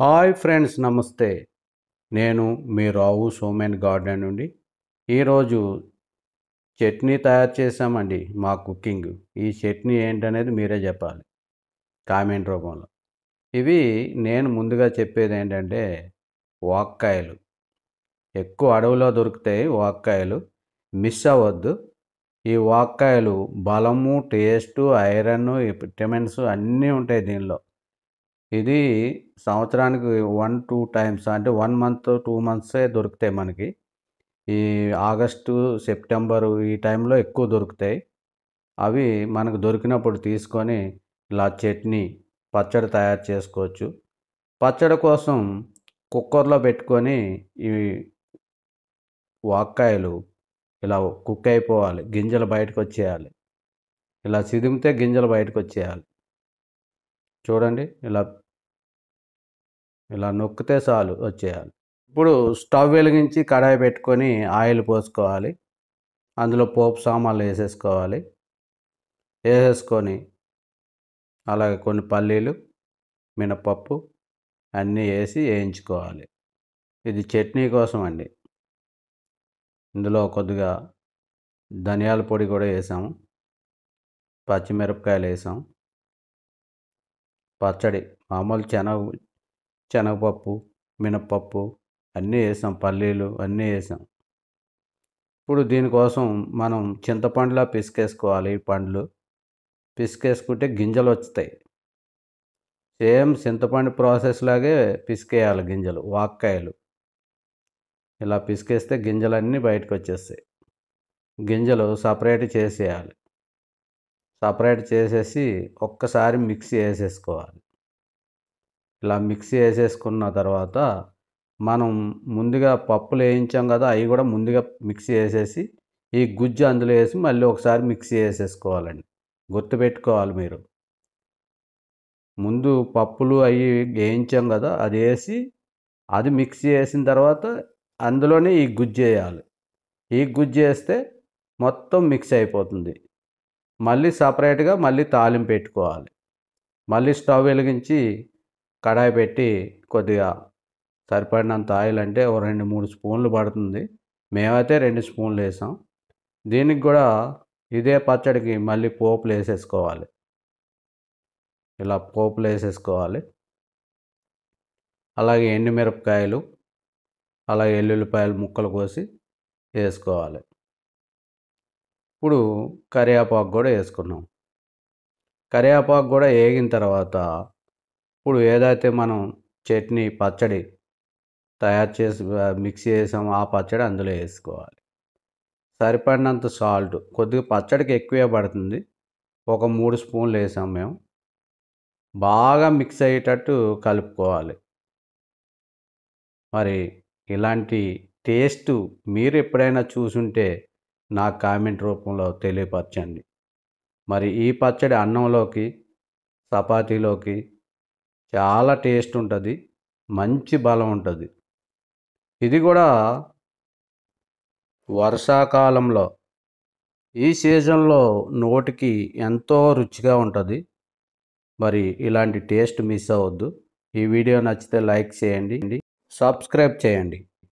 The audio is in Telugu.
హాయ్ ఫ్రెండ్స్, నమస్తే. నేను మీ రావు సోమెన్ గార్డెన్ నుండి ఈరోజు చట్నీ తయారు చేసామండి. మా కుకింగ్ ఈ చట్నీ ఏంటనేది మీరే చెప్పాలి కామెంట్ రూపంలో. ఇవి నేను ముందుగా చెప్పేది ఏంటంటే వాక్కాయలు. ఎక్కువ అడవిలో దొరుకుతాయి వాక్కాయలు, మిస్ అవ్వద్దు. ఈ వాక్కాయలు బలము, టేస్టు, ఐరన్, విటమిన్స్ అన్నీ ఉంటాయి దీనిలో. ఇది సంవత్సరానికి 1-2 టైమ్స్, అంటే 1 మంత్ 2 మంత్సే దొరుకుతాయి మనకి. ఈ ఆగస్టు, సెప్టెంబరు ఈ టైంలో ఎక్కువ దొరుకుతాయి. అవి మనకు దొరికినప్పుడు తీసుకొని ఇలా చట్నీ, పచ్చడి తయారు చేసుకోవచ్చు. పచ్చడి కోసం కుక్కర్లో పెట్టుకొని ఈ వాక్కాయలు ఇలా కుక్ అయిపోవాలి, గింజలు బయటకు వచ్చేయాలి. ఇలా చిదిమితే గింజలు బయటకు వచ్చేయాలి. చూడండి, ఇలా ఇలా నొక్కితే చాలు వచ్చేయాలి. ఇప్పుడు స్టవ్ వెలిగించి కడాయి పెట్టుకొని ఆయిల్ పోసుకోవాలి. అందులో పోపు సామాన్లు వేసేసుకోవాలి. వేసేసుకొని అలాగే కొన్ని పల్లీలు, మినపప్పు అన్నీ వేసి వేయించుకోవాలి. ఇది చట్నీ కోసం అండి. ఇందులో కొద్దిగా ధనియాల పొడి కూడా వేసాము, పచ్చిమిరపకాయలు వేసాం, పచ్చడి మామూలు శనగపప్పు, మినపప్పు అన్నీ వేసాం, పల్లీలు అన్నీ వేసాం. ఇప్పుడు దీనికోసం మనం చింతపండులా పిసికేసుకోవాలి. ఈ పండ్లు పిసికేసుకుంటే గింజలు వస్తాయి. సేమ్ చింతపండు ప్రాసెస్ లాగే పిసికేయాలి గింజలు. వాక్కాయలు ఇలా పిసికేస్తే గింజలన్నీ బయటకు వచ్చేస్తాయి. గింజలు సపరేట్ చేసేయాలి. సపరేట్ చేసేసి ఒక్కసారి మిక్సీ వేసేసుకోవాలి. ఇలా మిక్సీ వేసేసుకున్న తర్వాత మనం ముందుగా పప్పులు వేయించాం కదా, అవి కూడా ముందుగా మిక్సీ వేసేసి ఈ గుజ్జు అందులో వేసి మళ్ళీ ఒకసారి మిక్సీ వేసేసుకోవాలండి. గుర్తుపెట్టుకోవాలి మీరు. ముందు పప్పులు అవి వేయించాం కదా, అది వేసి అది మిక్సీ వేసిన తర్వాత అందులోనే ఈ గుజ్జు వేయాలి. ఈ గుజ్జు వేస్తే మొత్తం మిక్స్ అయిపోతుంది. మళ్ళీ సపరేట్గా మళ్ళీ తాలింపు పెట్టుకోవాలి. మళ్ళీ స్టవ్ వెలిగించి కడాయి పెట్టి కొద్దిగా సరిపడినంత ఆయిల్, అంటే ఓ 2-3 స్పూన్లు పడుతుంది. మేమైతే 2 స్పూన్లు వేసాం. దీనికి కూడా ఇదే పచ్చడికి మళ్ళీ పోపులు వేసేసుకోవాలి. ఇలా పోపులు వేసేసుకోవాలి. అలాగే ఎండుమిరపకాయలు, అలాగే ఎల్లుల్లిపాయలు ముక్కలు కోసి వేసుకోవాలి. ఇప్పుడు కరివేపాకు కూడా వేసుకున్నాం. కరివేపాకు కూడా వేగిన తర్వాత ఇప్పుడు ఏదైతే మనం చట్నీ పచ్చడి తయారు చేసి మిక్సీ వేసామో ఆ పచ్చడి అందులో వేసుకోవాలి. సరిపడినంత సాల్ట్, కొద్దిగా పచ్చడికి ఎక్కువే పడుతుంది, ఒక 3 స్పూన్లు వేసాం మేము. బాగా మిక్స్ అయ్యేటట్టు కలుపుకోవాలి. మరి ఇలాంటి టేస్ట్ మీరు ఎప్పుడైనా చూసుంటే నాకు కామెంట్ రూపంలో తెలియపరచండి. మరి ఈ పచ్చడి అన్నంలోకి, చపాతీలోకి చాలా టేస్ట్ ఉంటుంది, మంచి బలం ఉంటుంది. ఇది కూడా వర్షాకాలంలో ఈ సీజన్లో నోటికి ఎంతో రుచిగా ఉంటుంది. మరి ఇలాంటి టేస్ట్ మిస్ అవ్వద్దు. ఈ వీడియో నచ్చితే లైక్ చేయండి, సబ్స్క్రైబ్ చేయండి.